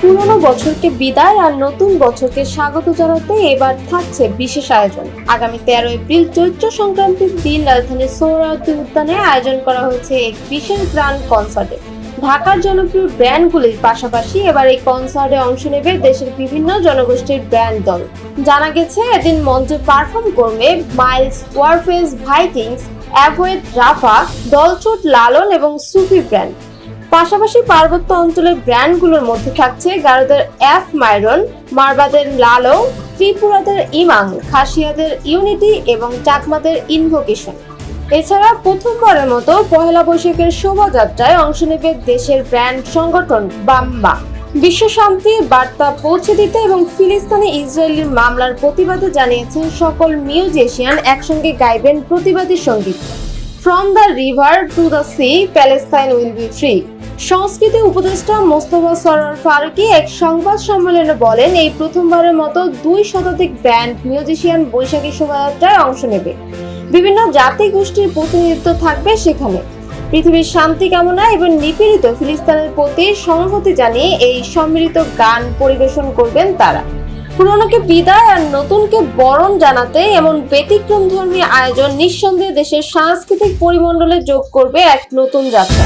পুরনো বছরকে বিদায় আর নতুন বছরকে স্বাগত জানাতে এবার থাকছে বিশেষ আয়োজন। আগামী 13 এপ্রিল চৈত্র সংক্রান্তির দিন রাজধানীর সোহরাওয়ার্দী উদ্যানে আয়োজন করা হয়েছে এক বিশেষ গ্র্যান্ড কনসার্টে। ঢাকার জনপ্রিয় ব্র্যান্ডগুলির পাশাপাশি এবার এই কনসার্টে অংশ নেবে দেশের বিভিন্ন জনগোষ্ঠীর ব্র্যান্ড দল। জানা গেছে এদিন মঞ্চে পারফর্ম করবে মাইলস, ওয়ারফেস, ভাইকিংস, অ্যাভয়েড, রাফা, দলছুট, লালন এবং সুফি ব্র্যান্ড। পাশাপাশি পার্বত্য অঞ্চলের ব্র্যান্ডগুলোর মধ্যে থাকছে গারোদের এফ মাইরন, মারবাদের লালো, ত্রিপুরাদের ইমাং, খাসিয়াদের ইউনিটি এবং চাকমাদের ইনভোকেশন। এছাড়া প্রথমবারের মতো পহেলা বৈশাখের শোভাযাত্রায় অংশ নেবে দেশের ব্র্যান্ড সংগঠন বাম্বা। বিশ্ব শান্তির বার্তা পৌঁছে দিতে এবং ফিলিস্তিনি ইসরায়েলের মামলার প্রতিবাদে জানিয়েছেন সকল মিউজিশিয়ান একসঙ্গে গাইবেন প্রতিবাদী সঙ্গীত। From the river to the sea, Palestine will be free. সংস্কৃতি উপদেষ্টা মোস্তফা সরোয়ার ফারুকী এক সংবাদ সম্মেলনে বলেন, এই প্রথমবারের মতো 2 শতাধিক ব্যান্ড মিউজিশিয়ান বৈশাখী শোভাযাত্রায় অংশ নেবে। বিভিন্ন জাতি গোষ্ঠীর প্রতিনিধিত্ব থাকবে সেখানে। পৃথিবীর শান্তি কামনা এবং নিপীড়িত ফিলিস্তিনের প্রতি সংহতি জানিয়ে এই সম্মিলিত গান পরিবেশন করবেন তারা। পুরনোকে বিদায় আর নতুনকে বরণ জানাতে এমন ব্যতিক্রমধর্মী আয়োজন নিঃসন্দেহে দেশের সাংস্কৃতিক পরিমণ্ডলে যোগ করবে এক নতুন যাত্রা।